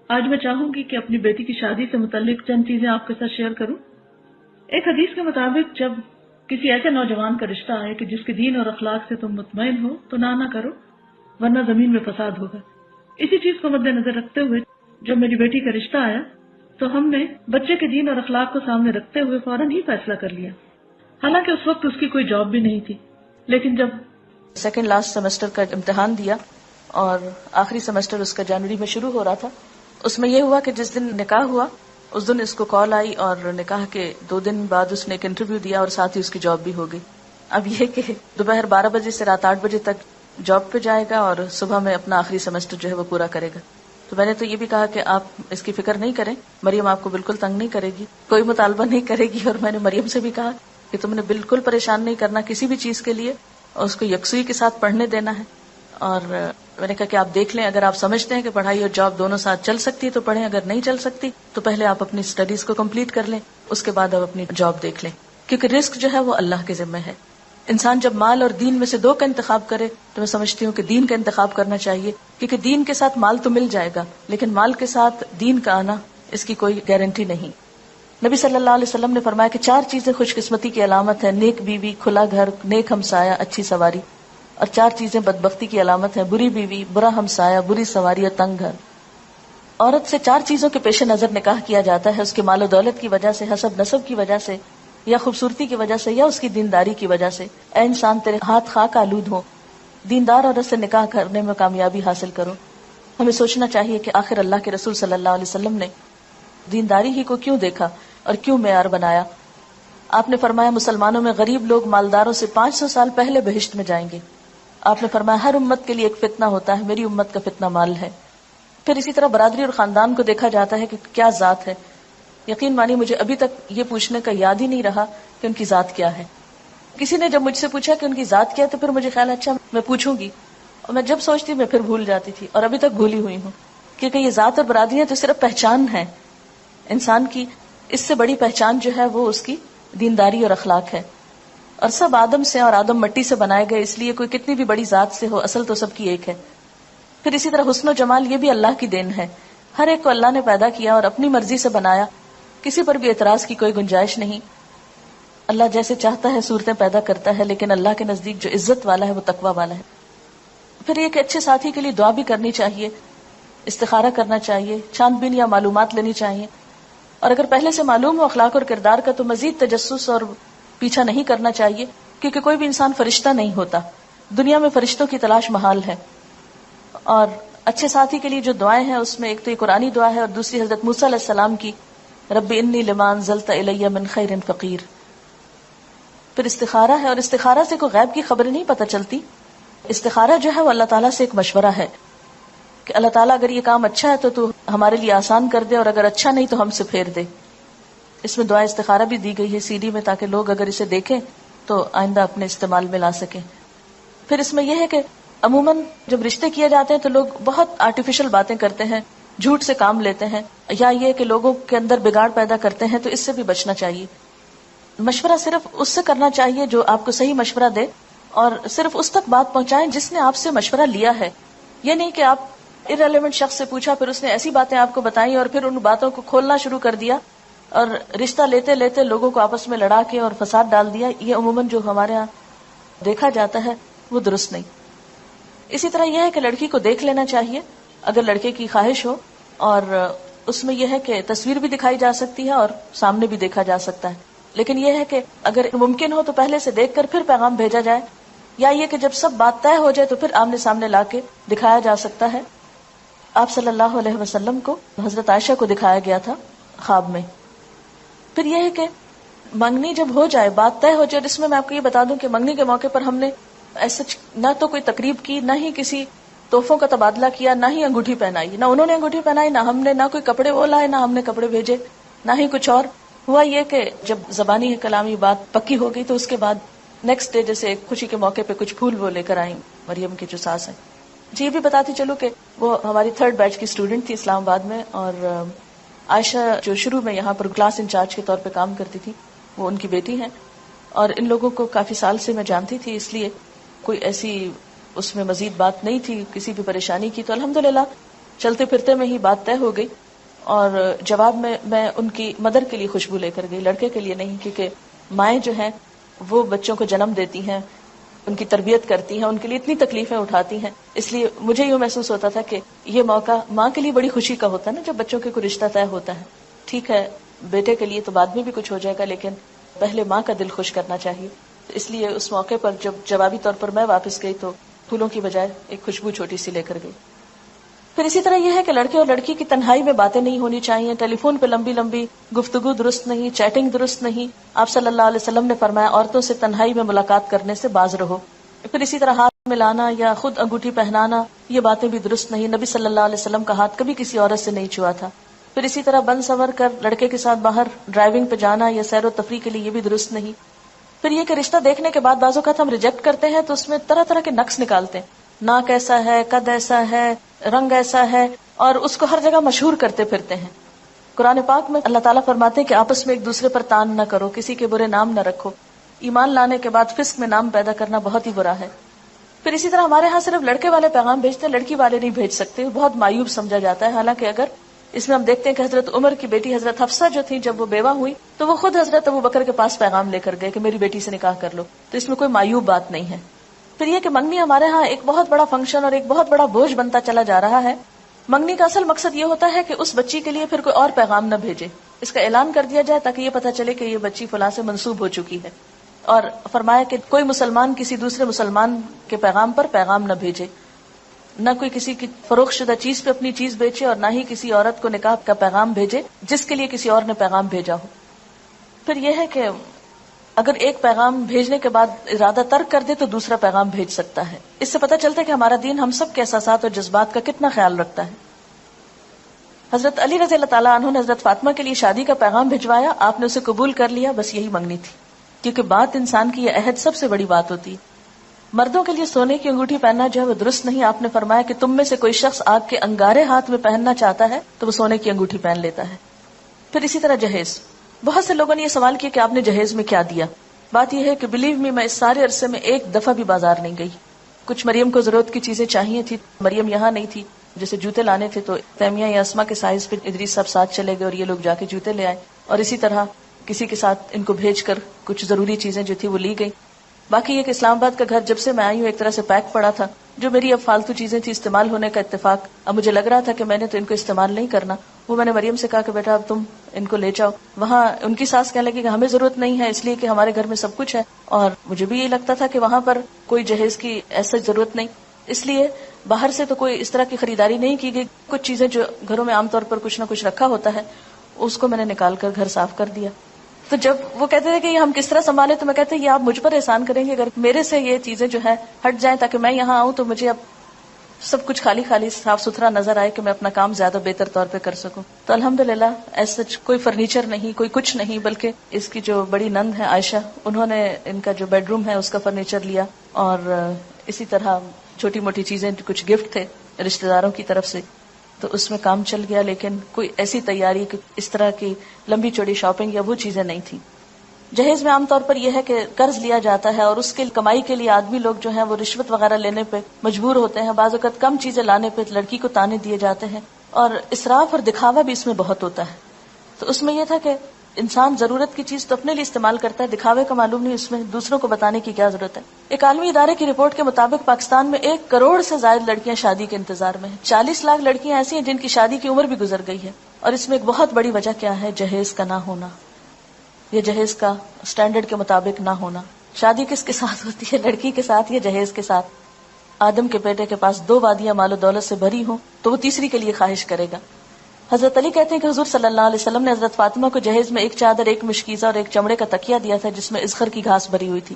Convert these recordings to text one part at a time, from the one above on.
آج میں چاہوں گی کہ اپنی بیٹی کی شادی سے متعلق چند چیزیں آپ کے ساتھ شیئر کروں۔ ایک حدیث کے مطابق جب کسی ایسے نوجوان کا رشتہ آئے کہ جس کے دین اور اخلاق سے تم مطمئن ہو تو نہ کرو، ورنہ زمین میں فساد ہوگا۔ اسی چیز کو مد نظر رکھتے ہوئے جب میری بیٹی کا رشتہ آیا تو ہم نے بچے کے دین اور اخلاق کو سامنے رکھتے ہوئے فوراً ہی فیصلہ کر لیا۔ حالانکہ اس وقت اس کی کوئی جاب بھی نہیں تھی، لیکن جب سیکنڈ لاسٹ سیمسٹر کا امتحان دیا اور آخری سیمسٹر اس کا جنوری میں شروع ہو رہا تھا، اس میں یہ ہوا کہ جس دن نکاح ہوا اس دن اس کو کال آئی اور نکاح کے 2 دن بعد اس نے ایک انٹرویو دیا اور ساتھ ہی اس کی جاب بھی ہو گئی۔ اب یہ کہ دوپہر 12 بجے سے رات 8 بجے تک جاب پہ جائے گا اور صبح میں اپنا آخری سیمسٹر جو ہے وہ پورا کرے گا۔ تو میں نے تو یہ بھی کہا کہ آپ اس کی فکر نہیں کریں، مریم آپ کو بالکل تنگ نہیں کرے گی، کوئی مطالبہ نہیں کرے گی، اور میں نے مریم سے بھی کہا کہ تم نے بالکل پریشان نہیں کرنا کسی بھی چیز کے لیے، اور اس کو یکسوئی کے ساتھ پڑھنے دینا ہے۔ اور میں نے کہا کہ آپ دیکھ لیں، اگر آپ سمجھتے ہیں کہ پڑھائی اور جاب دونوں ساتھ چل سکتی ہے تو پڑھیں، اگر نہیں چل سکتی تو پہلے آپ اپنی اسٹڈیز کو کمپلیٹ کر لیں، اس کے بعد آپ اپنی جاب دیکھ لیں، کیونکہ رزق جو ہے وہ اللہ کے ذمہ ہے۔ انسان جب مال اور دین میں سے 2 کا انتخاب کرے تو میں سمجھتی ہوں کہ دین کا انتخاب کرنا چاہیے، کیونکہ دین کے ساتھ مال تو مل جائے گا لیکن مال کے ساتھ دین کا آنا اس کی کوئی گارنٹی نہیں۔ نبی صلی اللہ علیہ وسلم نے فرمایا کہ 4 چیزیں خوش قسمتی کی علامت ہے: نیک بیوی، کھلا گھر، نیک ہمسایہ، اچھی سواری، اور 4 چیزیں بدبختی کی علامت ہے: بری بیوی، برا ہمسایہ، بری سواری اور تنگ گھر۔ عورت سے 4 چیزوں کے پیش نظر نکاح کیا جاتا ہے: اس کے مال و دولت کی وجہ سے، حسب نسب کی وجہ سے، یا خوبصورتی کی وجہ سے، یا اس کی دینداری کی وجہ سے۔ اے انسان تیرے ہاتھ خاک آلود ہو، دیندار عورت سے نکاح کرنے میں کامیابی حاصل کرو۔ ہمیں سوچنا چاہیے کہ آخر اللہ کے رسول صلی اللہ علیہ وسلم نے دینداری ہی کو کیوں دیکھا اور کیوں معیار بنایا؟ آپ نے فرمایا مسلمانوں میں غریب لوگ مالداروں سے 500 سال پہلے بہشت میں جائیں گے۔ آپ نے فرمایا ہر امت کے لیے ایک فتنہ ہوتا ہے، میری امت کا فتنہ مال ہے۔ پھر اسی طرح برادری اور خاندان کو دیکھا جاتا ہے کہ کیا ذات ہے۔ یقین مانی مجھے ابھی تک یہ پوچھنے کا یاد ہی نہیں رہا کہ ان کی ذات کیا ہے۔ کسی نے جب مجھ سے پوچھا کہ ان کی ذات کیا ہے تو پھر مجھے خیال اچھا میں پوچھوں گی، اور میں جب سوچتی میں پھر بھول جاتی تھی، اور ابھی تک بھولی ہوئی ہوں، کیونکہ یہ ذات اور برادریاں تو صرف پہچان ہے انسان کی، اس سے بڑی پہچان جو ہے وہ اس کی دینداری اور اخلاق ہے۔ اور سب آدم سے اور آدم مٹی سے بنائے گئے، اس لیے کوئی کتنی بھی بڑی ذات سے ہو اصل تو سب کی ایک ہے۔ پھر اسی طرح حسن و جمال یہ بھی اللہ کی دین ہے، ہر ایک کو اللہ نے پیدا کیا اور اپنی مرضی سے بنایا، کسی پر بھی اعتراض کی کوئی گنجائش نہیں۔ اللہ جیسے چاہتا ہے صورتیں پیدا کرتا ہے، لیکن اللہ کے نزدیک جو عزت والا ہے وہ تقوی والا ہے۔ پھر یہ کہ اچھے ساتھی کے لیے دعا بھی کرنی چاہیے، استخارہ کرنا چاہیے، چھان بین یا معلومات لینی چاہیے، اور اگر پہلے سے معلوم ہو اخلاق اور کردار کا تو مزید تجسس اور پیچھا نہیں کرنا چاہیے، کیونکہ کوئی بھی انسان فرشتہ نہیں ہوتا، دنیا میں فرشتوں کی تلاش محال ہے۔ اور اچھے ساتھی کے لیے جو دعائیں ہیں اس میں ایک تو یہ قرآنی دعا ہے اور دوسری حضرت موسیٰ علیہ السلام کی رب انی لما انزلت الی من خیر فقیر۔ پھر استخارہ ہے، اور استخارہ سے کوئی غیب کی خبر نہیں پتہ چلتی، استخارہ جو ہے وہ اللہ تعالیٰ سے ایک مشورہ ہے کہ اللہ تعالیٰ اگر یہ کام اچھا ہے تو ہمارے لیے آسان کر دے، اور اگر اچھا نہیں تو ہم سے پھیر دے۔ اس میں دعا استخارہ بھی دی گئی ہے CD میں، تاکہ لوگ اگر اسے دیکھیں تو آئندہ اپنے استعمال میں لا سکیں۔ پھر اس میں یہ ہے کہ عموماً جب رشتے کیے جاتے ہیں تو لوگ بہت آرٹیفیشل باتیں کرتے ہیں، جھوٹ سے کام لیتے ہیں، یا یہ کہ لوگوں کے اندر بگاڑ پیدا کرتے ہیں، تو اس سے بھی بچنا چاہیے۔ مشورہ صرف اس سے کرنا چاہیے جو آپ کو صحیح مشورہ دے، اور صرف اس تک بات پہنچائیں جس نے آپ سے مشورہ لیا ہے۔ یہ نہیں کہ آپ irrelevant شخص سے پوچھا، پھر اس نے ایسی باتیں آپ کو بتائیں اور پھر ان باتوں کو کھولنا شروع کر دیا اور رشتہ لیتے لیتے لوگوں کو آپس میں لڑا کے اور فساد ڈال دیا۔ یہ عموماً جو ہمارے ہاں دیکھا جاتا ہے وہ درست نہیں۔ اسی طرح یہ ہے کہ لڑکی کو دیکھ لینا چاہیے اگر لڑکے کی خواہش ہو، اور اس میں یہ ہے کہ تصویر بھی دکھائی جا سکتی ہے اور سامنے بھی دیکھا جا سکتا ہے، لیکن یہ ہے کہ اگر ممکن ہو تو پہلے سے دیکھ کر پھر پیغام بھیجا جائے، یا یہ کہ جب سب بات طے ہو جائے تو پھر آمنے سامنے لا کے دکھایا جا سکتا ہے۔ آپ صلی اللہ علیہ وسلم کو حضرت عائشہ کو دکھایا گیا تھا خواب میں۔ پھر یہ ہے کہ منگنی جب ہو جائے، بات طے ہو جائے، اور اس میں آپ کو یہ بتا دوں کہ منگنی کے موقع پر ہم نے ایسا نہ تو کوئی تقریب کی، نہ ہی کسی تحفوں کا تبادلہ کیا، نہ ہی انگوٹھی پہنائی، نہ انہوں نے انگوٹھی پہنائی، نہ ہم نے، نہ کوئی کپڑے وہ لائے، نہ ہم نے کپڑے بھیجے، نہ ہی کچھ اور۔ ہوا یہ کہ جب زبانی کلامی بات پکی ہو گئی تو اس کے بعد نیکسٹ ڈے جیسے خوشی کے موقع پہ کچھ پھول وہ لے کر آئیں مریم کی جو ساس ہیں۔ جی یہ بھی بتاتی چلو کہ وہ ہماری 3rd بیچ کی اسٹوڈنٹ تھی اسلام آباد میں، اور عائشہ جو شروع میں یہاں پر کلاس انچارج کے طور پہ کام کرتی تھی وہ ان کی بیٹی ہیں، اور ان لوگوں کو کافی سال سے میں جانتی تھی، اس لیے کوئی ایسی اس میں مزید بات نہیں تھی، کسی بھی پریشانی کی۔ تو الحمدللہ چلتے پھرتے میں ہی بات طے ہو گئی، اور جواب میں ان کی مدر کے لیے خوشبو لے کر گئی، لڑکے کے لیے نہیں، کیونکہ مائیں جو ہیں وہ بچوں کو جنم دیتی ہیں، ان کی تربیت کرتی ہیں، ان کے لیے اتنی تکلیفیں اٹھاتی ہیں، اس لیے مجھے یوں محسوس ہوتا تھا کہ یہ موقع ماں کے لیے بڑی خوشی کا ہوتا ہے نا، جب بچوں کے کوئی رشتہ طے ہوتا ہے. ٹھیک ہے بیٹے کے لیے تو بعد میں بھی کچھ ہو جائے گا، لیکن پہلے ماں کا دل خوش کرنا چاہیے. اس لیے اس موقع پر جب جوابی طور پر میں واپس گئی تو پھولوں کی بجائے ایک خوشبو چھوٹی سی لے کر گئی. پھر اسی طرح یہ ہے کہ لڑکے اور لڑکی کی تنہائی میں باتیں نہیں ہونی چاہیے، ٹیلی فون پہ لمبی لمبی گفتگو درست نہیں، چیٹنگ درست نہیں. آپ صلی اللہ علیہ وسلم نے فرمایا عورتوں سے تنہائی میں ملاقات کرنے سے باز رہو. پھر اسی طرح ہاتھ ملانا یا خود انگوٹھی پہنانا، یہ باتیں بھی درست نہیں. نبی صلی اللہ علیہ وسلم کا ہاتھ کبھی کسی عورت سے نہیں چھوا تھا. پھر اسی طرح بن سنور کر لڑکے کے ساتھ باہر ڈرائیونگ پہ جانا یا سیر و تفریح کے لیے، یہ بھی درست نہیں. پھر یہ کہ رشتہ دیکھنے کے بعد بعض اوقات ہم ریجیکٹ کرتے ہیں تو اس میں طرح طرح کے نقص نکالتے ہیں، ناک ایسا ہے، قد ایسا ہے، رنگ ایسا ہے، اور اس کو ہر جگہ مشہور کرتے پھرتے ہیں. قرآن پاک میں اللہ تعالیٰ فرماتے ہیں کہ آپس میں ایک دوسرے پر تان نہ کرو، کسی کے برے نام نہ رکھو. ایمان لانے کے بعد فسق میں نام پیدا کرنا بہت ہی برا ہے. پھر اسی طرح ہمارے ہاں صرف لڑکے والے پیغام بھیجتے ہیں، لڑکی والے نہیں بھیج سکتے، بہت معیوب سمجھا جاتا ہے. حالانکہ اگر اس میں ہم دیکھتے ہیں کہ حضرت عمر کی بیٹی حضرت حفصہ جو تھی، جب وہ بیوہ ہوئی تو وہ خود حضرت ابو بکر کے پاس پیغام لے کر گئے کہ میری بیٹی سے نکاح کر لو. تو اس میں کوئی معیوب بات نہیں ہے. پھر یہ کہ منگنی ہمارے ہاں ایک بہت بڑا فنکشن اور ایک بہت بڑا بوجھ بنتا چلا جا رہا ہے. منگنی کا اصل مقصد یہ ہوتا ہے کہ اس بچی کے لیے پھر کوئی اور پیغام نہ بھیجے، اس کا اعلان کر دیا جائے تاکہ یہ پتہ چلے کہ یہ بچی فلاں سے منسوب ہو چکی ہے. اور فرمایا کہ کوئی مسلمان کسی دوسرے مسلمان کے پیغام پر پیغام نہ بھیجے، نہ کوئی کسی کی فروخت شدہ چیز پہ اپنی چیز بیچے، اور نہ ہی کسی عورت کو نکاح کا پیغام بھیجے جس کے لیے کسی اور نے پیغام بھیجا ہو. پھر یہ ہے کہ اگر ایک پیغام بھیجنے کے بعد ارادہ ترک کر دے تو دوسرا پیغام بھیج سکتا ہے. اس سے پتہ چلتا ہے کہ ہمارا دین ہم سب کے احساسات اور جذبات کا کتنا خیال رکھتا ہے. حضرت علی رضی اللہ تعالیٰ عنہ نے حضرت فاطمہ کے لیے شادی کا پیغام بھجوایا، آپ نے اسے قبول کر لیا، بس یہی منگنی تھی. کیونکہ بات انسان کی یہ عہد سب سے بڑی بات ہوتی ہے. مردوں کے لیے سونے کی انگوٹھی پہننا جو ہے وہ درست نہیں. آپ نے فرمایا کہ تم میں سے کوئی شخص آگ کے انگارے ہاتھ میں پہننا چاہتا ہے تو وہ سونے کی انگوٹھی پہن لیتا ہے. پھر اسی طرح جہیز، بہت سے لوگوں نے یہ سوال کیا کہ آپ نے جہیز میں کیا دیا. بات یہ ہے کہ بلیو می، میں اس سارے عرصے میں ایک دفعہ بھی بازار نہیں گئی. کچھ مریم کو ضرورت کی چیزیں چاہیے تھی، مریم یہاں نہیں تھی، جیسے جوتے لانے تھے تو تیمیہ یا اسما کے سائز پہ ادریس صاحب ساتھ چلے گئے اور یہ لوگ جا کے جوتے لے آئے. اور اسی طرح کسی کے ساتھ ان کو بھیج کر کچھ ضروری چیزیں جو تھی وہ لی گئی. باقی یہ کہ اسلام آباد کا گھر جب سے میں آئی ہوں ایک طرح سے پیک پڑا تھا. جو میری اب فالتو چیزیں تھی استعمال ہونے کا اتفاق، اب مجھے لگ رہا تھا کہ میں نے تو ان کو استعمال نہیں کرنا. وہ میں نے مریم سے کہا کہ بیٹا اب تم ان کو لے جاؤ. وہاں ان کی ساس کہنے لگی کہ ہمیں ضرورت نہیں ہے، اس لیے کہ ہمارے گھر میں سب کچھ ہے. اور مجھے بھی یہ لگتا تھا کہ وہاں پر کوئی جہیز کی ایسا ضرورت نہیں، اس لیے باہر سے تو کوئی اس طرح کی خریداری نہیں کی گئی. کچھ چیزیں جو گھروں میں عام طور پر کچھ نہ کچھ رکھا ہوتا ہے اس کو میں نے نکال کر گھر صاف کر دیا. تو جب وہ کہتے تھے کہ یہ ہم کس طرح سنبھالیں تو میں کہتے یہ آپ مجھ پر احسان کریں گے اگر میرے سے یہ چیزیں جو ہے ہٹ جائیں تاکہ میں یہاں آؤں تو مجھے اب سب کچھ خالی خالی صاف ستھرا نظر آئے کہ میں اپنا کام زیادہ بہتر طور پہ کر سکوں. تو الحمدللہ ایسا کوئی فرنیچر نہیں، کوئی کچھ نہیں، بلکہ اس کی جو بڑی نند ہے عائشہ، انہوں نے ان کا جو بیڈ روم ہے اس کا فرنیچر لیا. اور اسی طرح چھوٹی موٹی چیزیں کچھ گفٹ تھے رشتہ داروں کی طرف سے تو اس میں کام چل گیا. لیکن کوئی ایسی تیاری کہ اس طرح کی لمبی چوڑی شاپنگ یا وہ چیزیں نہیں تھی. جہیز میں عام طور پر یہ ہے کہ قرض لیا جاتا ہے اور اس کے کمائی کے لیے آدمی لوگ جو ہیں وہ رشوت وغیرہ لینے پہ مجبور ہوتے ہیں. بعض اوقات کم چیزیں لانے پہ لڑکی کو تانے دیے جاتے ہیں اور اسراف اور دکھاوا بھی اس میں بہت ہوتا ہے. تو اس میں یہ تھا کہ انسان ضرورت کی چیز تو اپنے لیے استعمال کرتا ہے، دکھاوے کا معلوم نہیں، اس میں دوسروں کو بتانے کی کیا ضرورت ہے. ایک عالمی ادارے کی رپورٹ کے مطابق پاکستان میں 1 کروڑ سے زائد لڑکیاں شادی کے انتظار میں ہیں. 40 لاکھ لڑکیاں ایسی ہیں جن کی شادی کی عمر بھی گزر گئی ہے. اور اس میں ایک بہت بڑی وجہ کیا ہے؟ جہیز کا نہ ہونا، یا جہیز کا سٹینڈرڈ کے مطابق نہ ہونا. شادی کس کے ساتھ ہوتی ہے؟ لڑکی کے ساتھ یا جہیز کے ساتھ؟ آدم کے بیٹے کے پاس 2 وادیاں مال و دولت سے بھری ہوں تو وہ تیسری کے لیے خواہش کرے گا. حضرت علی کہتے ہیں کہ حضور صلی اللہ علیہ وسلم نے حضرت فاطمہ کو جہیز میں 1 چادر، 1 مشکیزہ اور 1 چمڑے کا تکیہ دیا تھا جس میں ازخر کی گھاس بھری ہوئی تھی.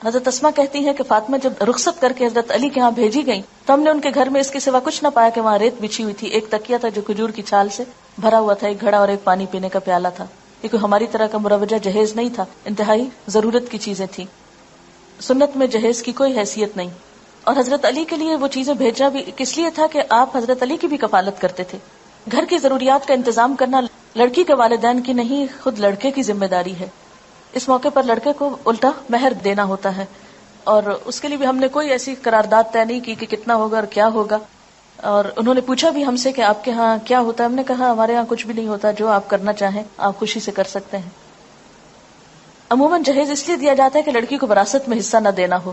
حضرت اسما کہتی ہیں کہ فاطمہ جب رخصت کر کے حضرت علی کے ہاں بھیجی گئی تو ہم نے ان کے گھر میں اس کے سوا کچھ نہ پایا کہ وہاں ریت بچھی ہوئی تھی. 1 تکیہ تھا جو کھجور کی چھال سے بھرا ہوا تھا، 1 گھڑا اور 1 پانی پینے کا پیالہ تھا. یہ کوئی ہماری طرح کا مروجہ جہیز نہیں تھا، انتہائی ضرورت کی چیزیں تھیں. سنت میں جہیز کی کوئی حیثیت نہیں. اور حضرت علی کے لیے وہ چیزیں بھیجنا بھی کس لیے تھا کہ آپ حضرت علی کی بھی کفالت کرتے تھے. گھر کی ضروریات کا انتظام کرنا لڑکی کے والدین کی نہیں، خود لڑکے کی ذمہ داری ہے. اس موقع پر لڑکے کو الٹا مہر دینا ہوتا ہے اور اس کے لیے بھی ہم نے کوئی ایسی قرارداد طے نہیں کی کہ کتنا ہوگا اور کیا ہوگا. اور انہوں نے پوچھا بھی ہم سے کہ آپ کے ہاں کیا ہوتا ہے. ہم نے کہا ہمارے ہاں کچھ بھی نہیں ہوتا, جو آپ کرنا چاہیں آپ خوشی سے کر سکتے ہیں. عموماً جہیز اس لیے دیا جاتا ہے کہ لڑکی کو وراثت میں حصہ نہ دینا ہو,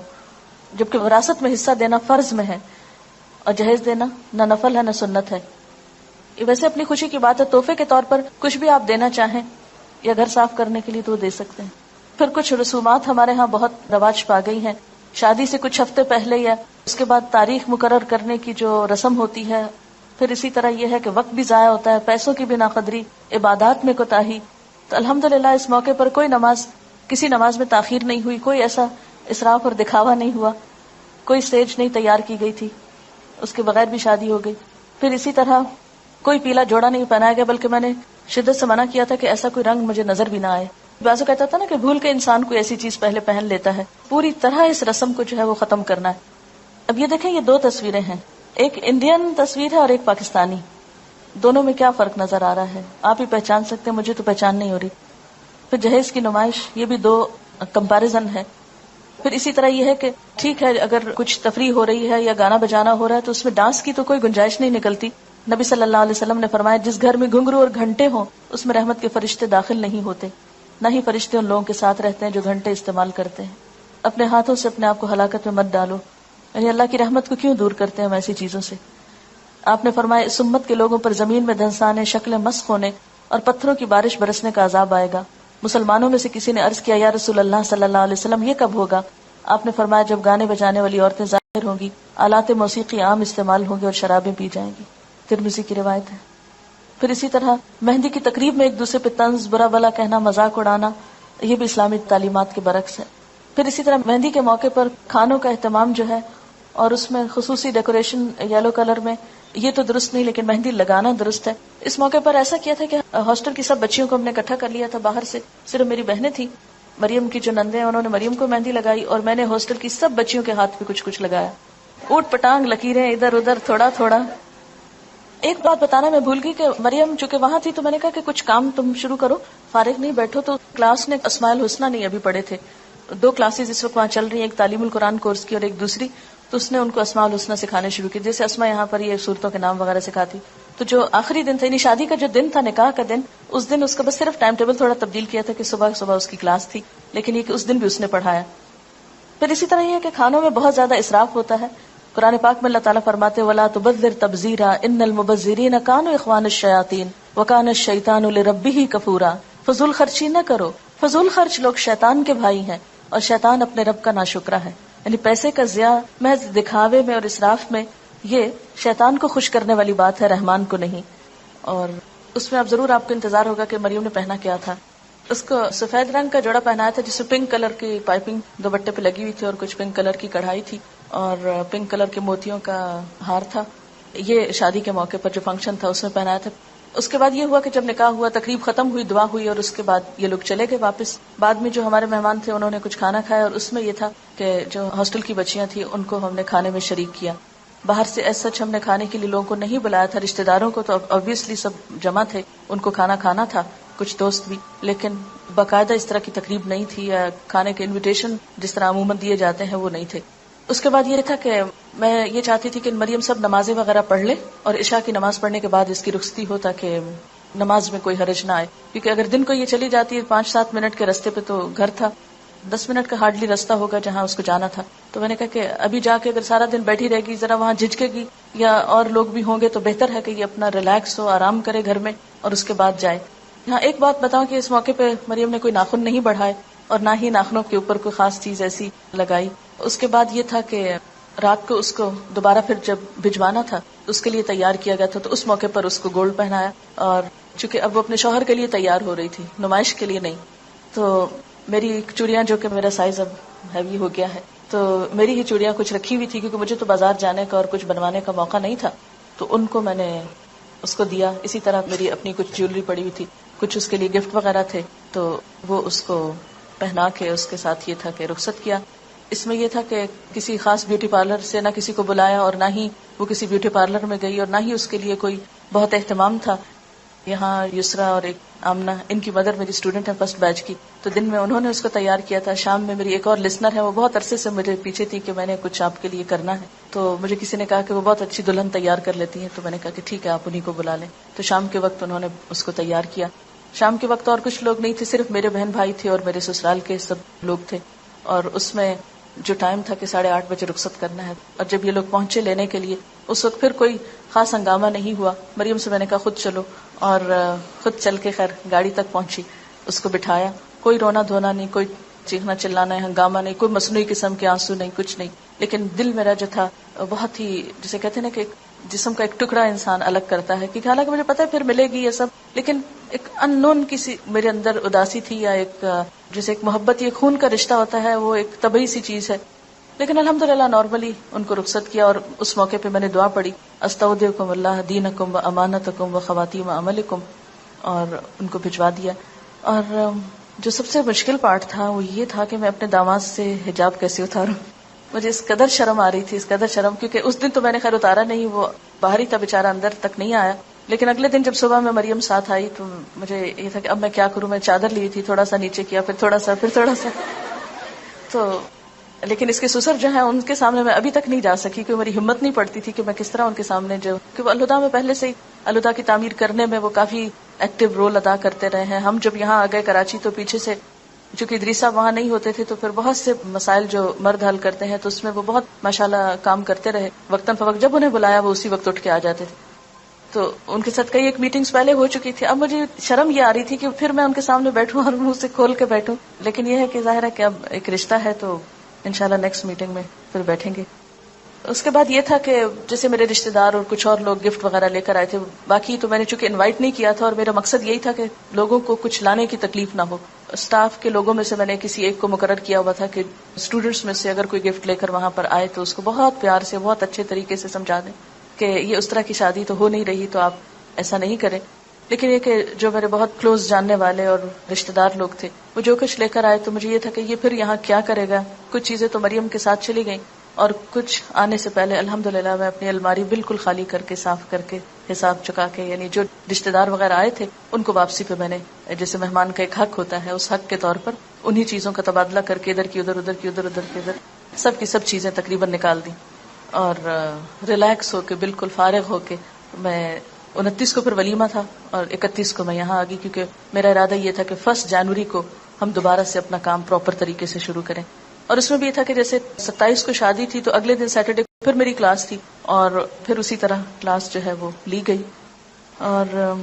جبکہ وراثت میں حصہ دینا فرض میں ہے, اور جہیز دینا نہ نفل ہے نہ سنت ہے. یہ ویسے اپنی خوشی کی بات ہے, تحفے کے طور پر کچھ بھی آپ دینا چاہیں یا گھر صاف کرنے کے لیے تو وہ دے سکتے ہیں. پھر کچھ رسومات ہمارے ہاں بہت رواج پا گئی ہیں. شادی سے کچھ ہفتے پہلے یا اس کے بعد تاریخ مقرر کرنے کی جو رسم ہوتی ہے. پھر اسی طرح یہ ہے کہ وقت بھی ضائع ہوتا ہے, پیسوں کی بھی ناقدری, عبادات میں کوتاہی. تو الحمدللہ اس موقع پر کوئی کسی نماز میں تاخیر نہیں ہوئی, کوئی ایسا اسراف اور دکھاوا نہیں ہوا, کوئی اسٹیج نہیں تیار کی گئی تھی, اس کے بغیر بھی شادی ہو گئی. پھر اسی طرح کوئی پیلا جوڑا نہیں پہنایا گیا, بلکہ میں نے شدت سے منع کیا تھا کہ ایسا کوئی رنگ مجھے نظر بھی نہ آئے. بعضوں کہتا تھا نا کہ بھول کے انسان کوئی ایسی چیز پہلے پہن لیتا ہے, پوری طرح اس رسم کو جو ہے وہ ختم کرنا ہے. اب یہ دیکھیں, یہ دو تصویریں ہیں, ایک انڈین تصویر ہے اور ایک پاکستانی. دونوں میں کیا فرق نظر آ رہا ہے آپ ہی پہچان سکتے ہیں, مجھے تو پہچان نہیں ہو رہی. پھر جہیز کی نمائش, یہ بھی دو کمپیریزن ہے. پھر اسی طرح یہ ہے کہ ٹھیک ہے اگر کچھ تفریح ہو رہی ہے یا گانا بجانا ہو رہا ہے تو اس میں ڈانس کی تو کوئی گنجائش نہیں نکلتی. نبی صلی اللہ علیہ وسلم نے فرمایا جس گھر میں گھنگرو اور گھنٹے ہوں اس میں رحمت کے فرشتے داخل نہیں ہوتے, نہ ہی فرشتے ان لوگوں کے ساتھ رہتے ہیں جو گھنٹے استعمال کرتے ہیں. اپنے ہاتھوں سے اپنے آپ کو ہلاکت میں مت ڈالو, یعنی اللہ کی رحمت کو کیوں دور کرتے ہیں ہم ایسی چیزوں سے. آپ نے فرمایا اس امت کے لوگوں پر زمین میں دھنسانے, شکلیں مسخ ہونے اور پتھروں کی بارش برسنے کا عذاب آئے گا. مسلمانوں میں سے کسی نے عرض کیا یا رسول اللہ صلی اللہ علیہ وسلم یہ کب ہوگا؟ آپ نے فرمایا جب گانے بجانے والی عورتیں ظاہر ہوں گی, آلات موسیقی عام استعمال ہوں گے اور شرابیں پی جائیں گی. ترمذی کی روایت ہے. پھر اسی طرح مہندی کی تقریب میں ایک دوسرے پہ طنز, برا بلا کہنا, مذاق اڑانا, یہ بھی اسلامی تعلیمات کے برعکس ہے. پھر اسی طرح مہندی کے موقع پر کھانوں کا اہتمام جو ہے اور اس میں خصوصی ڈیکوریشن یلو کلر میں, یہ تو درست نہیں, لیکن مہندی لگانا درست ہے. اس موقع پر ایسا کیا تھا کہ ہاسٹل کی سب بچیوں کو ہم نے اکٹھا کر لیا تھا باہر سے, صرف میری بہنیں تھیں, مریم کی جو نندیں ہیں انہوں نے مریم کو مہندی لگائی اور میں نے ہاسٹل کی سب بچیوں کے ہاتھ پہ کچھ کچھ لگایا. اوٹ پٹانگ لکیریں ادھر ادھر تھوڑا تھوڑا. ایک بات بتانا میں بھول گئی کہ مریم چونکہ وہاں تھی تو میں نے کہا کہ کچھ کام تم شروع کرو, فارغ نہیں بیٹھو. تو کلاس نے اسماء الحسنی نہیں ابھی پڑھے تھے, دو کلاسز اس وقت وہاں چل رہی ہیں, ایک تعلیم القرآن کورس کی اور ایک دوسری, تو اس نے ان کو اسماء الحسنی سکھانے شروع کی, جیسے اسماء یہاں پر یہ صورتوں کے نام وغیرہ سکھاتی. تو جو آخری دن تھا, یعنی شادی کا جو دن تھا, نکاح کا دن, اس دن اس کا بس صرف ٹائم ٹیبل تھوڑا تبدیل کیا تھا کہ صبح صبح اس کی کلاس تھی, لیکن یہ کہ اس دن بھی اس نے پڑھایا. پھر اسی طرح یہ ہے کہ کھانوں میں بہت زیادہ اسراف ہوتا ہے. قرآن پاک میں اللہ تعالیٰ فرماتے ولا تبذر تبذیرا ان المبذرین کانوا اخوان الشیاطین وکان الشیطان لربہ کفورا. فضول خرچی نہ کرو, فضول خرچ لوگ شیطان کے بھائی ہیں اور شیطان اپنے رب کا ناشکرا ہے. یعنی پیسے کا ضیاع محض دکھاوے میں اور اسراف میں, یہ شیطان کو خوش کرنے والی بات ہے, رحمان کو نہیں. اور اس میں اب ضرور آپ کو انتظار ہوگا کہ مریم نے پہنا کیا تھا. اس کو سفید رنگ کا جوڑا پہنایا تھا جس میں پنک کلر کی پائپنگ دوپٹے پہ لگی ہوئی تھی اور کچھ پنک کلر کی کڑھائی تھی اور پنک کلر کے موتیوں کا ہار تھا. یہ شادی کے موقع پر جو فنکشن تھا اس میں پہنایا تھا. اس کے بعد یہ ہوا کہ جب نکاح ہوا, تقریب ختم ہوئی, دعا ہوئی اور اس کے بعد یہ لوگ چلے گئے واپس. بعد میں جو ہمارے مہمان تھے انہوں نے کچھ کھانا کھایا اور اس میں یہ تھا کہ جو ہاسٹل کی بچیاں تھیں ان کو ہم نے کھانے میں شریک کیا. باہر سے ایز سچ ہم نے کھانے کے لیے لوگوں کو نہیں بلایا تھا, رشتہ داروں کو تو obviously سب جمع تھے, ان کو کھانا کھانا تھا, کچھ دوست بھی, لیکن باقاعدہ اس طرح کی تقریب نہیں تھی یا کھانے کے انویٹیشن جس طرح عموماً دیے جاتے ہیں وہ نہیں تھے. اس کے بعد یہ تھا کہ میں یہ چاہتی تھی کہ مریم سب نمازیں وغیرہ پڑھ لے اور عشاء کی نماز پڑھنے کے بعد اس کی رخصتی ہو تاکہ نماز میں کوئی حرج نہ آئے, کیونکہ اگر دن کو یہ چلی جاتی ہے 5-7 منٹ کے راستے پہ تو گھر تھا, 10 منٹ کا ہارڈلی راستہ ہوگا جہاں اس کو جانا تھا. تو میں نے کہا کہ ابھی جا کے اگر سارا دن بیٹھی رہے گی, ذرا وہاں جھجکے گی یا اور لوگ بھی ہوں گے, تو بہتر ہے کہ یہ اپنا ریلیکس ہو, آرام کرے گھر میں اور اس کے بعد جائے. یہاں ایک بات بتاؤں کہ اس موقع پہ مریم نے کوئی ناخن نہیں بڑھائے اور نہ ہی ناخنوں کے اوپر کوئی خاص چیز ایسی لگائی. اس کے بعد یہ تھا کہ رات کو اس کو دوبارہ پھر جب بھجوانا تھا اس کے لیے تیار کیا گیا تھا, تو اس موقع پر اس کو گولڈ پہنایا. اور چونکہ اب وہ اپنے شوہر کے لیے تیار ہو رہی تھی, نمائش کے لیے نہیں, تو میری چوڑیاں جو کہ میرا سائز اب ہیوی ہو گیا ہے, تو میری ہی چوڑیاں کچھ رکھی ہوئی تھی کیونکہ مجھے تو بازار جانے کا اور کچھ بنوانے کا موقع نہیں تھا, تو ان کو میں نے اس کو دیا. اسی طرح میری اپنی کچھ جیولری پڑی ہوئی تھی, کچھ اس کے لیے گفٹ وغیرہ تھے, تو وہ اس کو پہنا کے اس کے ساتھ یہ تھا کہ رخصت کیا. اس میں یہ تھا کہ کسی خاص بیوٹی پارلر سے نہ کسی کو بلایا اور نہ ہی وہ کسی بیوٹی پارلر میں گئی اور نہ ہی اس کے لیے کوئی بہت اہتمام تھا. یہاں یسرا اور ایک آمنہ، ان کی مدر میری اسٹوڈنٹ ہے فرسٹ بیچ کی، تو دن میں انہوں نے اس کو تیار کیا تھا. شام میں میری ایک اور لسنر ہے، وہ بہت عرصے سے مجھے پیچھے تھی کہ میں نے کچھ آپ کے لیے کرنا ہے، تو مجھے کسی نے کہا کہ وہ بہت اچھی دلہن تیار کر لیتی ہیں، تو میں نے کہا کہ ٹھیک ہے آپ انہیں کو بلا لیں. تو شام کے وقت انہوں نے اس کو تیار کیا. شام کے وقت اور کچھ لوگ نہیں تھے، صرف میرے بہن بھائی تھے اور میرے سسرال کے سب لوگ تھے. اور اس میں جو ٹائم تھا کہ 8:30 بجے رخصت کرنا ہے، اور جب یہ لوگ پہنچے لینے کے لیے، اس وقت پھر کوئی خاص ہنگامہ نہیں ہوا. مریم سے میں نے کہا خود چلو، اور خود چل کے خیر گاڑی تک پہنچی، اس کو بٹھایا. کوئی رونا دھونا نہیں، کوئی چیخنا چلانا ہے، ہنگامہ نہیں، کوئی مصنوعی قسم کے آنسو نہیں، کچھ نہیں. لیکن دل میرا جو تھا بہت ہی، جسے کہتے ہیں نا کہ جسم کا ایک ٹکڑا انسان الگ کرتا ہے، کیونکہ حالانکہ مجھے پتا ہے پھر ملے گی یہ سب، لیکن ایک ان نون کسی میرے اندر اداسی تھی، یا ایک جیسے ایک محبت، یہ خون کا رشتہ ہوتا ہے، وہ ایک طبعی سی چیز ہے. لیکن الحمدللہ نارملی ان کو رخصت کیا، اور اس موقع پہ میں نے دعا پڑھی، استودعکم اللہ دینکم و امانتکم و خواتیم عملکم، اور ان کو بھجوا دیا. اور جو سب سے مشکل پارٹ تھا وہ یہ تھا کہ میں اپنے داماد سے حجاب کیسے اتاروں. مجھے اس قدر شرم آ رہی تھی، اس قدر شرم، کیونکہ اس دن تو میں نے خیر اتارا نہیں، وہ باہر ہی تھا بیچارہ، اندر تک نہیں آیا. لیکن اگلے دن جب صبح میں مریم ساتھ آئی تو مجھے یہ تھا کہ اب میں کیا کروں. میں چادر لی تھی، تھوڑا سا نیچے کیا، پھر تھوڑا سا، پھر تھوڑا سا. تو لیکن اس کے سسر جو ہیں ان کے سامنے میں ابھی تک نہیں جا سکی، کیونکہ میری ہمت نہیں پڑتی تھی کہ میں کس طرح ان کے سامنے جو، کہ وہ الہدا میں پہلے سے ہی الہدا کی تعمیر کرنے میں وہ کافی ایکٹیو رول ادا کرتے رہے ہیں. ہم جب یہاں آ گئے کراچی تو پیچھے سے چونکہ ادریس صاحب وہاں نہیں ہوتے تھے، تو پھر بہت سے مسائل جو مرد حل کرتے ہیں تو اس میں وہ بہت ماشاءاللہ کام کرتے رہے. وقتاً فوقت جب انہیں بلایا وہ اسی وقت اٹھ کے آ جاتے تھے. تو ان کے ساتھ کئی ایک میٹنگز پہلے ہو چکی تھی. اب مجھے شرم یہ آ رہی تھی کہ پھر میں ان کے سامنے بیٹھوں اور منہ سے کھول کے بیٹھوں، لیکن یہ ہے کہ ظاہر ہے کہ اب ایک رشتہ ہے تو انشاءاللہ نیکسٹ میٹنگ میں پھر بیٹھیں گے. اس کے بعد یہ تھا کہ جیسے میرے رشتہ دار اور کچھ اور لوگ گفٹ وغیرہ لے کر آئے تھے. باقی تو میں نے چونکہ انوائٹ نہیں کیا تھا، اور میرا مقصد یہی تھا کہ لوگوں کو کچھ لانے کی تکلیف نہ ہو. اسٹاف کے لوگوں میں سے میں نے کسی ایک کو مقرر کیا ہوا تھا کہ اسٹوڈنٹس میں سے اگر کوئی گفٹ لے کر وہاں پر آئے تو اس کو بہت پیار سے، بہت اچھے طریقے سے سمجھا دیں کہ یہ اس طرح کی شادی تو ہو نہیں رہی، تو آپ ایسا نہیں کریں. لیکن یہ کہ جو میرے بہت کلوز جاننے والے اور رشتہ دار لوگ تھے وہ جو کچھ لے کر آئے تو مجھے یہ تھا کہ یہ پھر یہاں کیا کرے گا. کچھ چیزیں تو مریم کے ساتھ چلی گئیں، اور کچھ آنے سے پہلے الحمدللہ میں اپنی الماری بالکل خالی کر کے، صاف کر کے، حساب چکا کے، یعنی جو رشتہ دار وغیرہ آئے تھے ان کو واپسی پہ میں نے، جیسے مہمان کا ایک حق ہوتا ہے، اس حق کے طور پر انہی چیزوں کا تبادلہ کر کے ادھر کی ادھر، ادھر کی ادھر، ادھر کی ادھر، سب کی سب چیزیں تقریباً نکال دی. اور ریلیکس ہو کے، بالکل فارغ ہو کے، میں 29 کو پھر ولیمہ تھا اور 31 کو میں یہاں آ گئی، کیونکہ میرا ارادہ یہ تھا کہ 1 جنوری کو ہم دوبارہ سے اپنا کام پراپر طریقے سے شروع کریں. اور اس میں بھی یہ تھا کہ جیسے 27 کو شادی تھی تو اگلے دن سیٹرڈے پھر میری کلاس تھی، اور پھر اسی طرح کلاس جو ہے وہ لی گئی. اور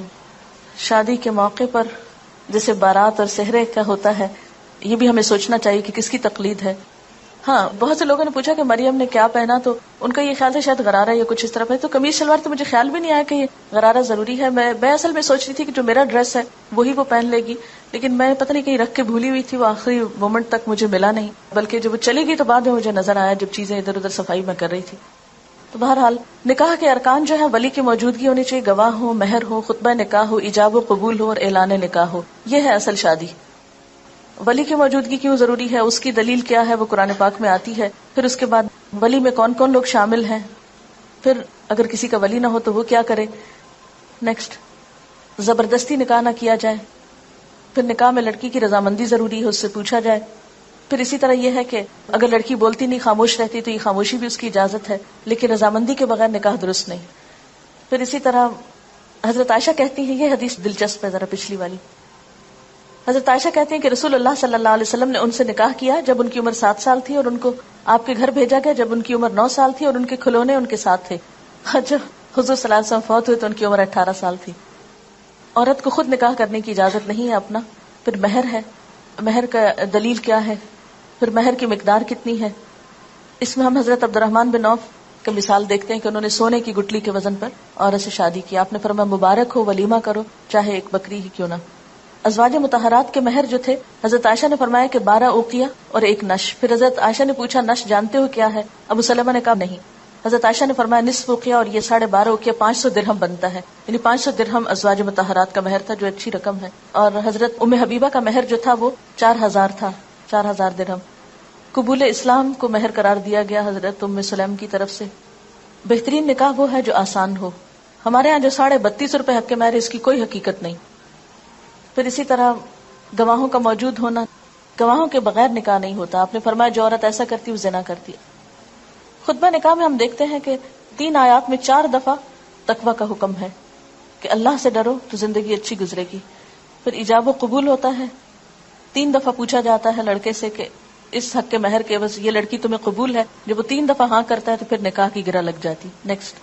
شادی کے موقع پر جیسے بارات اور سہرے کا ہوتا ہے، یہ بھی ہمیں سوچنا چاہیے کہ کس کی تقلید ہے. ہاں، بہت سے لوگوں نے پوچھا کہ مریم نے کیا پہنا، تو ان کا یہ خیال تھا شاید غرارہ یا کچھ اس طرح ہے. تو قمیص شلوار تو مجھے خیال بھی نہیں آیا کہ یہ غرارہ ضروری ہے. میں اصل میں سوچ رہی تھی کہ جو میرا ڈریس ہے وہی وہ پہن لے گی، لیکن میں پتہ نہیں کہیں رکھ کے بھولی ہوئی تھی، وہ آخری مومنٹ تک مجھے ملا نہیں، بلکہ جب وہ چلی گئی تو بعد میں مجھے نظر آیا جب چیزیں ادھر ادھر صفائی میں کر رہی تھی. تو بہرحال نکاح کے ارکان جو ہے ولی کی موجودگی ہونی چاہیے، گواہ ہو، مہر ہو، خطبہ نکاح ہو، ایجاب و قبول ہو اور اعلان نکاح ہو. یہ ہے اصل شادی. ولی کی موجودگی کیوں ضروری ہے، اس کی دلیل کیا ہے، وہ قرآن پاک میں آتی ہے. پھر اس کے بعد ولی میں کون کون لوگ شامل ہیں، پھر اگر کسی کا ولی نہ ہو تو وہ کیا کرے. نیکسٹ، زبردستی نکاح نہ کیا جائے. پھر نکاح میں لڑکی کی رضامندی ضروری ہے، اس سے پوچھا جائے. پھر اسی طرح یہ ہے کہ اگر لڑکی بولتی نہیں، خاموش رہتی، تو یہ خاموشی بھی اس کی اجازت ہے، لیکن رضامندی کے بغیر نکاح درست نہیں. پھر اسی طرح حضرت عائشہ کہتی ہیں، یہ حدیث دلچسپ ہے ذرا پچھلی والی. حضرت عائشہ کہتی ہیں کہ رسول اللہ صلی اللہ علیہ وسلم نے ان سے نکاح کیا جب ان کی عمر 7 سال تھی، اور ان کو آپ کے گھر بھیجا گیا جب ان کی عمر 9 سال تھی، اور ان کے کھلونے ان کے ساتھ تھے. جب حضور صلی اللہ علیہ وسلم فوت ہوئے تو ان کی عمر 18 سال تھی. عورت کو خود نکاح کرنے کی اجازت نہیں ہے اپنا. پھر مہر ہے، مہر کا دلیل کیا ہے، پھر مہر کی مقدار کتنی ہے. اس میں ہم حضرت عبد الرحمن بن عوف کی مثال دیکھتے ہیں کہ انہوں نے سونے کی گٹلی کے وزن پر عورت سے شادی کی. آپ نے فرمایا مبارک ہو، ولیمہ کرو، چاہے ایک بکری ہی کیوں نہ. ازواج مطہرات کے مہر جو تھے، حضرت عائشہ نے فرمایا کہ 12 اوقیہ اور 1 نش. پھر حضرت عائشہ نے پوچھا نش جانتے ہو کیا ہے؟ ابو سلمہ نے کہا نہیں. حضرت عائشہ نے فرمایا نصف اوقیہ اور یہ 12.5 اوقیہ 500 درہم بنتا ہے، یعنی 500 درہم ازواج مطہرات کا مہر تھا، جو اچھی رقم ہے. اور حضرت ام حبیبہ کا مہر جو تھا وہ 4000 تھا، 4000 درہم. قبول اسلام کو مہر قرار دیا گیا حضرت ام سلیم کی طرف سے. بہترین نکاح وہ ہے جو آسان ہو. ہمارے ہاں جو 32.5 روپے حق مہر ہے اس کی کوئی حقیقت نہیں. پھر اسی طرح گواہوں کا موجود ہونا، گواہوں کے بغیر نکاح نہیں ہوتا. آپ نے فرمایا جو عورت ایسا کرتی وہ زنا کرتی ہے. خطبہ نکاح میں ہم دیکھتے ہیں کہ 3 آیات میں 4 دفعہ تقوی کا حکم ہے کہ اللہ سے ڈرو تو زندگی اچھی گزرے گی. پھر ایجاب و قبول ہوتا ہے. 3 دفعہ پوچھا جاتا ہے لڑکے سے کہ اس حق کے مہر کے عوض یہ لڑکی تمہیں قبول ہے. جب وہ 3 دفعہ ہاں کرتا ہے تو پھر نکاح کی گرہ لگ جاتی. نیکسٹ،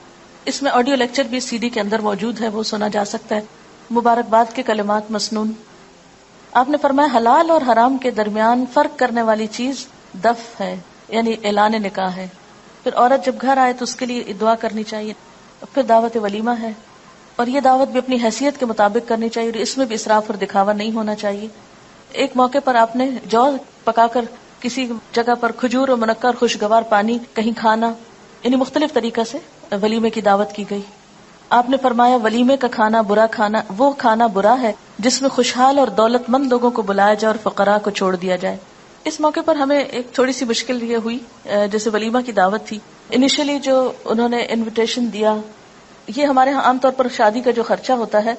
اس میں آڈیو لیکچر بھی CD کے اندر موجود ہے، وہ سنا جا سکتا ہے. مبارکباد کے کلمات مسنون. آپ نے فرمایا حلال اور حرام کے درمیان فرق کرنے والی چیز دف ہے، یعنی اعلان نکاح ہے. پھر عورت جب گھر آئے تو اس کے لیے دعا کرنی چاہیے. پھر دعوت ولیمہ ہے، اور یہ دعوت بھی اپنی حیثیت کے مطابق کرنی چاہیے، اور اس میں بھی اسراف اور دکھاوا نہیں ہونا چاہیے. ایک موقع پر آپ نے جو پکا کر کسی جگہ پر کھجور اور منقع اور خوشگوار پانی کہیں کھانا، یعنی مختلف طریقہ سے ولیمے کی دعوت کی گئی. آپ نے فرمایا ولیمے کا کھانا برا کھانا، وہ کھانا برا ہے جس میں خوشحال اور دولت مند لوگوں کو بلایا جائے اور فقراء کو چھوڑ دیا جائے. اس موقع پر ہمیں ایک تھوڑی سی مشکل یہ ہوئی، جیسے ولیمہ کی دعوت تھی، انیشلی جو انہوں نے انویٹیشن دیا، یہ ہمارے ہاں عام طور پر شادی کا جو خرچہ ہوتا ہے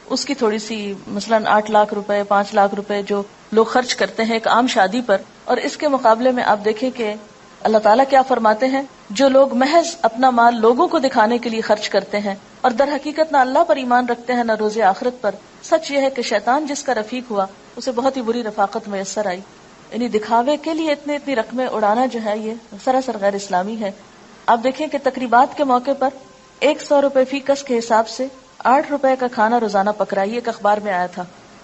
اس کی تھوڑی سی، مثلا 8 لاکھ روپے 5 لاکھ روپے جو لوگ خرچ کرتے ہیں ایک عام شادی پر، اور اس کے مقابلے میں آپ دیکھیں کہ اللہ تعالیٰ کیا فرماتے ہیں، جو لوگ محض اپنا مال لوگوں کو دکھانے کے لیے خرچ کرتے ہیں اور در حقیقت نہ اللہ پر ایمان رکھتے ہیں نہ روز آخرت پر، سچ یہ ہے کہ شیطان جس کا رفیق ہوا اسے بہت ہی بری رفاقت میسر آئی. یعنی دکھاوے کے لیے اتنی رقمیں اڑانا جو ہے یہ سراسر غیر اسلامی ہے. آپ دیکھیں کہ تقریبات کے موقع پر 100 روپے فی کس کے حساب سے 8 روپے کا کھانا روزانہ پک رہا ہے. یہ ایک اخبار میں آیا تھا.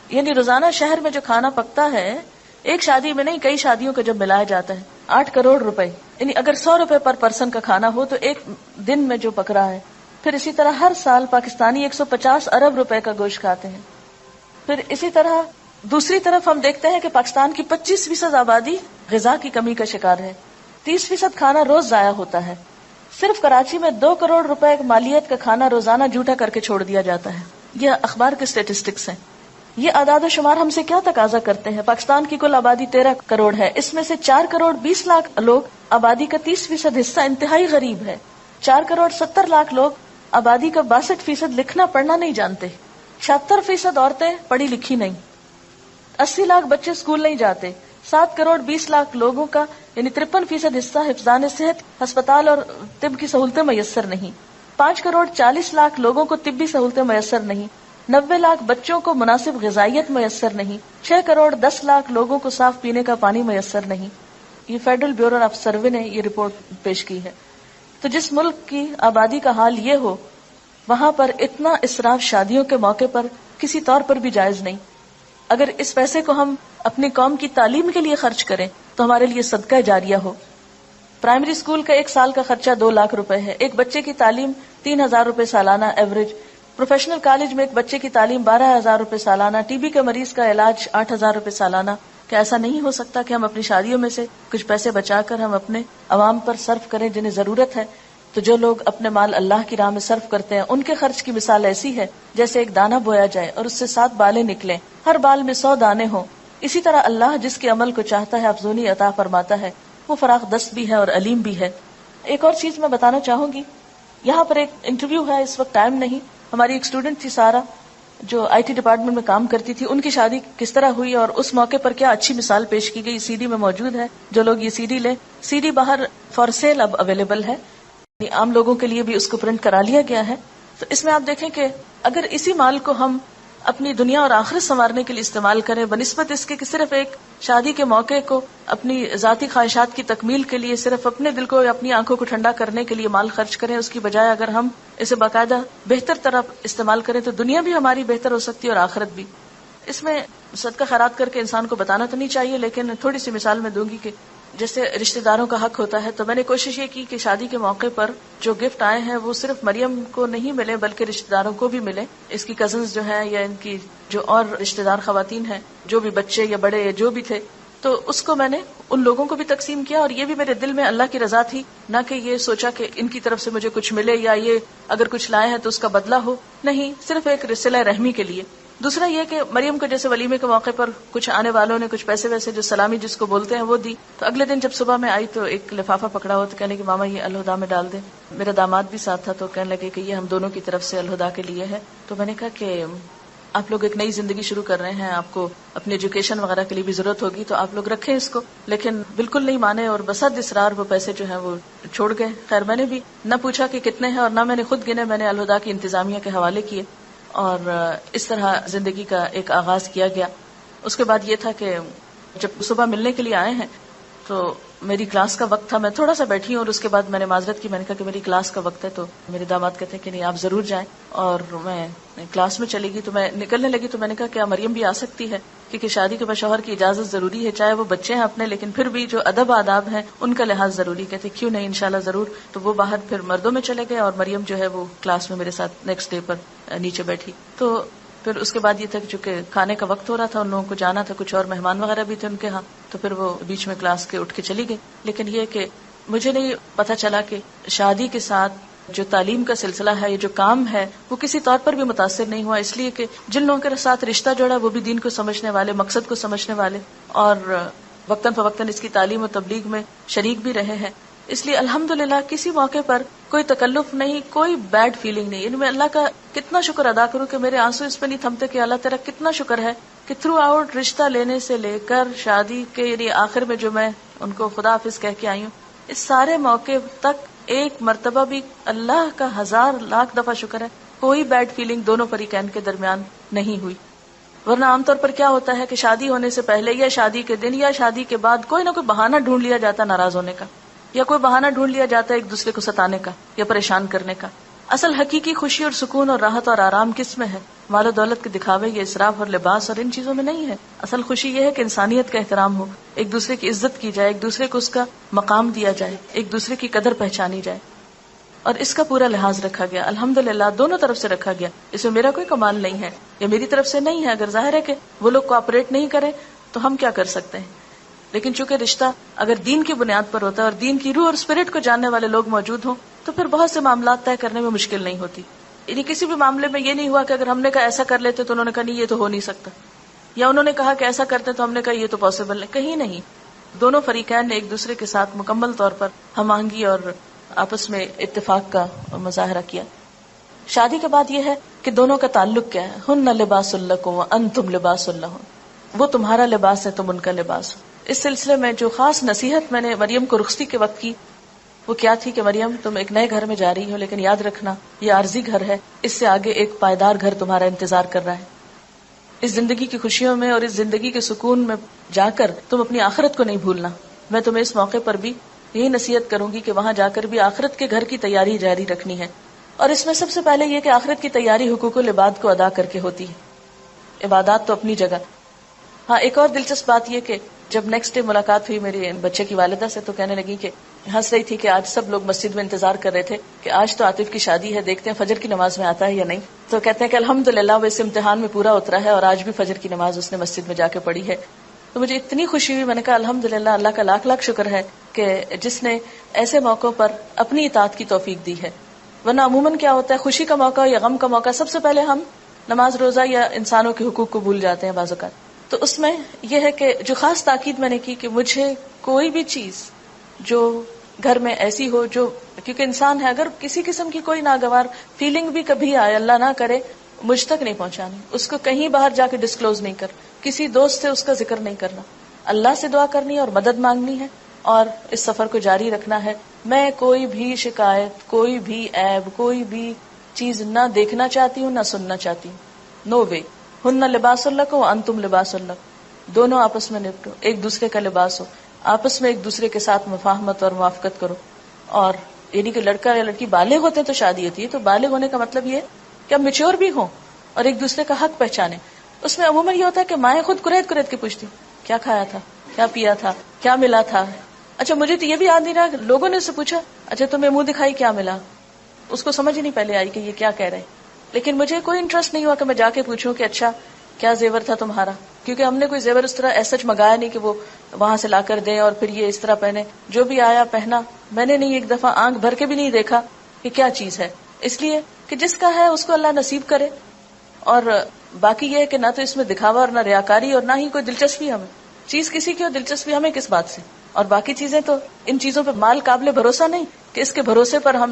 یعنی روزانہ شہر میں جو کھانا پکتا ہے، ایک شادی میں نہیں کئی شادیوں کو جب ملایا جاتا ہے، 8 کروڑ روپے. یعنی اگر 100 روپے پر پرسن کا کھانا ہو تو ایک دن میں جو پک رہا ہے. پھر اسی طرح ہر سال پاکستانی 150 ارب روپے کا گوشت کھاتے ہیں. پھر اسی طرح دوسری طرف ہم دیکھتے ہیں کہ پاکستان کی 25% آبادی غذا کی کمی کا شکار ہے. 30% کھانا روز ضائع ہوتا ہے. صرف کراچی میں 2 کروڑ روپے مالیت کا کھانا روزانہ جھوٹا کر کے چھوڑ دیا جاتا ہے. یہ اخبار کے اسٹیٹسٹکس ہیں. یہ اعداد و شمار ہم سے کیا تقاضا کرتے ہیں؟ پاکستان کی کل آبادی 13 کروڑ ہے، اس میں سے 4 کروڑ 20 لاکھ لوگ، آبادی کا 30% حصہ انتہائی غریب ہے. 4 کروڑ 70 لاکھ لوگ، آبادی کا 62% لکھنا پڑھنا نہیں جانتے. 76% عورتیں پڑھی لکھی نہیں. 80 لاکھ بچے اسکول نہیں جاتے. 7 کروڑ 20 لاکھ لوگوں کا یعنی 53% حصہ حفظان صحت، ہسپتال اور طب کی سہولتیں میسر نہیں. 5 کروڑ 40 لاکھ لوگوں کو طبی سہولتیں میسر نہیں. 90 لاکھ بچوں کو مناسب غذائیت میسر نہیں. 6 کروڑ 10 لاکھ لوگوں کو صاف پینے کا پانی میسر نہیں. یہ فیڈرل بیورو آف سروے نے یہ رپورٹ پیش کی ہے. تو جس ملک کی آبادی کا حال یہ ہو، وہاں پر اتنا اسراف شادیوں کے موقع پر کسی طور پر بھی جائز نہیں. اگر اس پیسے کو ہم اپنی قوم کی تعلیم کے لیے خرچ کریں تو ہمارے لیے صدقہ جاریہ ہو. پرائمری اسکول کا 1 سال کا خرچہ 2 لاکھ روپے ہے. ایک بچے کی تعلیم 3,000 روپے سالانہ ایوریج. پروفیشنل کالج میں ایک بچے کی تعلیم 12,000 روپے سالانہ. ٹی بی کے مریض کا علاج 8,000 روپے سالانہ. کیا ایسا نہیں ہو سکتا کہ ہم اپنی شادیوں میں سے کچھ پیسے بچا کر ہم اپنے عوام پر صرف کریں جنہیں ضرورت ہے؟ تو جو لوگ اپنے مال اللہ کی راہ میں صرف کرتے ہیں ان کے خرچ کی مثال ایسی ہے جیسے ایک دانہ بویا جائے اور اس سے 7 بالیں نکلیں، ہر بال میں 100 دانے ہوں. اسی طرح اللہ جس کے عمل کو چاہتا ہے افزونی عطا فرماتا ہے. وہ فراخ دست بھی ہے اور علیم بھی ہے. ایک اور چیز میں بتانا چاہوں گی، یہاں پر ایک انٹرویو ہے، اس وقت ٹائم نہیں. ہماری ایک اسٹوڈنٹ تھی سارا، جو IT ڈپارٹمنٹ میں کام کرتی تھی. ان کی شادی کس طرح ہوئی اور اس موقع پر کیا اچھی مثال پیش کی گئی. CD میں موجود ہے. جو لوگ یہ CD لیں، CD باہر فار سیل اب اویلیبل ہے، عام لوگوں کے لیے بھی اس کو پرنٹ کرا لیا گیا ہے. تو اس میں آپ دیکھیں کہ اگر اسی مال کو ہم اپنی دنیا اور آخرت سنوارنے کے لیے استعمال کریں بنسبت اس کے کہ صرف ایک شادی کے موقع کو اپنی ذاتی خواہشات کی تکمیل کے لیے، صرف اپنے دل کو یا اپنی آنکھوں کو ٹھنڈا کرنے کے لیے مال خرچ کریں، اس کی بجائے اگر ہم اسے باقاعدہ بہتر طرح استعمال کریں تو دنیا بھی ہماری بہتر ہو سکتی ہے اور آخرت بھی. اس میں صدقہ خیرات کر کے انسان کو بتانا تو نہیں چاہیے، لیکن تھوڑی سی مثال میں دوں گی کہ جیسے رشتہ داروں کا حق ہوتا ہے، تو میں نے کوشش یہ کی کہ شادی کے موقع پر جو گفٹ آئے ہیں وہ صرف مریم کو نہیں ملے بلکہ رشتہ داروں کو بھی ملے. اس کی کزنز جو ہیں یا ان کی جو اور رشتہ دار خواتین ہیں، جو بھی بچے یا بڑے یا جو بھی تھے، تو اس کو میں نے ان لوگوں کو بھی تقسیم کیا. اور یہ بھی میرے دل میں اللہ کی رضا تھی، نہ کہ یہ سوچا کہ ان کی طرف سے مجھے کچھ ملے یا یہ اگر کچھ لائے ہیں تو اس کا بدلہ ہو. نہیں، صرف ایک صلہ رحمی کے لیے. دوسرا یہ کہ مریم کو جیسے ولیمے کے موقع پر کچھ آنے والوں نے کچھ پیسے ویسے جو سلامی جس کو بولتے ہیں وہ دی، تو اگلے دن جب صبح میں آئی تو ایک لفافہ پکڑا ہوا تو کہنے کہ ماما یہ الہدا میں ڈال دیں. میرا داماد بھی ساتھ تھا تو کہنے لگے کہ یہ ہم دونوں کی طرف سے الہدا کے لیے ہے. تو میں نے کہا کہ آپ لوگ ایک نئی زندگی شروع کر رہے ہیں، آپ کو اپنی ایجوکیشن وغیرہ کے لیے بھی ضرورت ہوگی تو آپ لوگ رکھیں اس کو، لیکن بالکل نہیں مانے اور بسد اصرار وہ پیسے جو ہیں وہ چھوڑ گئے. خیر میں نے بھی نہ پوچھا کہ کتنے ہیں اور نہ میں نے خود گنے، میں نے الہدا کی انتظامیہ کے حوالے کیے اور اس طرح زندگی کا ایک آغاز کیا گیا. اس کے بعد یہ تھا کہ جب صبح ملنے کے لیے آئے ہیں تو میری کلاس کا وقت تھا، میں تھوڑا سا بیٹھی ہوں اور اس کے بعد میں نے معذرت کی، میں نے کہا کہ میری کلاس کا وقت ہے. تو میرے داماد کہتے ہیں کہ نہیں آپ ضرور جائیں، اور میں کلاس میں چلی گئی. تو میں نکلنے لگی تو میں نے کہا کیا مریم بھی آ سکتی ہے، کیونکہ شادی کے بعد شوہر کی اجازت ضروری ہے، چاہے وہ بچے ہیں اپنے لیکن پھر بھی جو ادب آداب ہیں ان کا لحاظ ضروری. کہتے کیوں نہیں انشاءاللہ ضرور. تو وہ باہر پھر مردوں میں چلے گئے اور مریم جو ہے وہ کلاس میں میرے ساتھ نیکسٹ ڈے پر نیچے بیٹھی. تو پھر اس کے بعد یہ تھا کہ چونکہ کھانے کا وقت ہو رہا تھا، ان لوگوں کو جانا تھا، کچھ اور مہمان وغیرہ بھی تھے ان کے ہاں، تو پھر وہ بیچ میں کلاس کے اٹھ کے چلی گئی. لیکن یہ کہ مجھے نہیں پتا چلا کہ شادی کے ساتھ جو تعلیم کا سلسلہ ہے، یہ جو کام ہے، وہ کسی طور پر بھی متاثر نہیں ہوا، اس لیے کہ جن لوگوں کے ساتھ رشتہ جوڑا وہ بھی دین کو سمجھنے والے، مقصد کو سمجھنے والے اور وقتاً فوقتاً اس کی تعلیم و تبلیغ میں شریک بھی رہے ہیں. اس لیے الحمدللہ کسی موقع پر کوئی تکلف نہیں، کوئی بیڈ فیلنگ نہیں. میں اللہ کا کتنا شکر ادا کروں کہ میرے آنسو اس پہ نہیں تھمتے کہ اللہ تیرا کتنا شکر ہے کہ تھرو آؤٹ رشتہ لینے سے لے کر شادی کے یعنی آخر میں جو میں ان کو خدا حافظ کہہ کے آئی ہوں، اس سارے موقع تک ایک مرتبہ بھی اللہ کا 1000 لاکھ دفعہ شکر ہے کوئی بیڈ فیلنگ دونوں فریقین کے درمیان نہیں ہوئی. ورنہ عام طور پر کیا ہوتا ہے کہ شادی ہونے سے پہلے یا شادی کے دن یا شادی کے بعد کوئی نہ کوئی بہانہ ڈھونڈ لیا جاتا ناراض ہونے کا، یا کوئی بہانہ ڈھونڈ لیا جاتا ہے ایک دوسرے کو ستانے کا یا پریشان کرنے کا. اصل حقیقی خوشی اور سکون اور راحت اور آرام کس میں ہے؟ مال و دولت کے دکھاوے یا اسراف اور لباس اور ان چیزوں میں نہیں ہے. اصل خوشی یہ ہے کہ انسانیت کا احترام ہو، ایک دوسرے کی عزت کی جائے، ایک دوسرے کو اس کا مقام دیا جائے، ایک دوسرے کی قدر پہچانی جائے، اور اس کا پورا لحاظ رکھا گیا. الحمدللہ دونوں طرف سے رکھا گیا. اس میں میرا کوئی کمال نہیں ہے یا میری طرف سے نہیں ہے. اگر ظاہر ہے کہ وہ لوگ کوآپریٹ نہیں کریں تو ہم کیا کر سکتے ہیں، لیکن چونکہ رشتہ اگر دین کی بنیاد پر ہوتا ہے اور دین کی روح اور اسپرٹ کو جاننے والے لوگ موجود ہوں تو پھر بہت سے معاملات طے کرنے میں مشکل نہیں ہوتی. یعنی کسی بھی معاملے میں یہ نہیں ہوا کہ اگر ہم نے کہا ایسا کر لیتے تو انہوں نے کہا نہیں یہ تو ہو نہیں سکتا، یا انہوں نے کہا کہ ایسا کرتے تو ہم نے کہا یہ تو پاسبل نہیں. کہیں نہیں، دونوں فریقین نے ایک دوسرے کے ساتھ مکمل طور پر ہم آہنگی اور آپس میں اتفاق کا مظاہرہ کیا. شادی کے بعد یہ ہے کہ دونوں کا تعلق کیا ہے. ہن لباس لکم وانتم لباس لہن، وہ تمہارا لباس ہے تم ان کا لباس. اس سلسلے میں جو خاص نصیحت میں نے مریم کو رخصتی کے وقت کی وہ کیا تھی کہ مریم تم ایک نئے گھر میں جا رہی ہو، لیکن یاد رکھنا یہ عارضی گھر ہے، اس سے آگے ایک پائیدار گھر تمہارا انتظار کر رہا ہے. اس زندگی کی خوشیوں میں اور اس زندگی کے سکون میں جا کر تم اپنی آخرت کو نہیں بھولنا. میں تمہیں اس موقع پر بھی یہی نصیحت کروں گی کہ وہاں جا کر بھی آخرت کے گھر کی تیاری جاری رکھنی ہے. اور اس میں سب سے پہلے یہ کہ آخرت کی تیاری حقوق العباد کو ادا کر کے ہوتی ہے. عبادات تو اپنی جگہ. ہاں ایک اور دلچسپ بات یہ کہ جب نیکسٹ ڈے ملاقات ہوئی میرے بچے کی والدہ سے تو کہنے لگی کہ ہنس رہی تھی کہ آج سب لوگ مسجد میں انتظار کر رہے تھے کہ آج تو عاطف کی شادی ہے، دیکھتے ہیں فجر کی نماز میں آتا ہے یا نہیں. تو کہتے ہیں کہ الحمدللہ وہ اس امتحان میں پورا اترا ہے اور آج بھی فجر کی نماز اس نے مسجد میں جا کے پڑھی ہے. تو مجھے اتنی خوشی ہوئی، میں نے کہا الحمدللہ اللہ کا لاکھ لاکھ شکر ہے کہ جس نے ایسے موقعوں پر اپنی اطاعت کی توفیق دی ہے. ورنہ عموماً کیا ہوتا ہے خوشی کا موقع یا غم کا موقع سب سے پہلے ہم نماز روزہ یا انسانوں کے حقوق کو بھول جاتے ہیں بعض اوقات. تو اس میں یہ ہے کہ جو خاص تاکید میں نے کی کہ مجھے کوئی بھی چیز جو گھر میں ایسی ہو جو، کیونکہ انسان ہے اگر کسی قسم کی کوئی ناگوار فیلنگ بھی کبھی آئے اللہ نہ کرے مجھ تک نہیں پہنچانی، اس کو کہیں باہر جا کے ڈسکلوز نہیں کر، کسی دوست سے اس کا ذکر نہیں کرنا، اللہ سے دعا کرنی ہے اور مدد مانگنی ہے اور اس سفر کو جاری رکھنا ہے. میں کوئی بھی شکایت، کوئی بھی عیب، کوئی بھی چیز نہ دیکھنا چاہتی ہوں نہ سننا چاہتی ہوں. نو وے. ہن لباس لکم وانتم لباس لکم، دونوں آپس میں نپٹو، ایک دوسرے کا لباس ہو، آپس میں ایک دوسرے کے ساتھ مفاہمت اور موافقت کرو. اور یعنی کہ لڑکا یا لڑکی بالغ ہوتے ہیں تو شادی ہوتی ہے، تو بالغ ہونے کا مطلب یہ کہ اب میچور بھی ہوں اور ایک دوسرے کا حق پہچانے. اس میں عموماً یہ ہوتا ہے کہ مائیں خود کریت کریت کے پوچھتی کیا کھایا تھا، کیا پیا تھا، کیا ملا تھا. اچھا مجھے تو یہ بھی یاد نہیں رہا، لوگوں نے اس سے پوچھا اچھا تمہیں منہ دکھائی کیا ملا، اس کو سمجھ ہی نہیں پہلے آئی کہ یہ کیا کہہ رہے. لیکن مجھے کوئی انٹرسٹ نہیں ہوا کہ میں جا کے پوچھوں کہ اچھا کیا زیور تھا تمہارا، کیونکہ ہم نے کوئی زیور اس طرح ایسا منگایا نہیں کہ وہ وہاں سے لا کر دیں اور پھر یہ اس طرح پہنے. جو بھی آیا پہنا. میں نے نہیں ایک دفعہ آنکھ بھر کے بھی نہیں دیکھا کہ کیا چیز ہے، اس لیے کہ جس کا ہے اس کو اللہ نصیب کرے. اور باقی یہ ہے کہ نہ تو اس میں دکھاوا اور نہ ریاکاری اور نہ ہی کوئی دلچسپی ہمیں. چیز کسی کی ہو، دلچسپی ہمیں کس بات سے. اور باقی چیزیں تو ان چیزوں پہ مال قابل بھروسہ نہیں کہ اس کے بھروسے پر ہم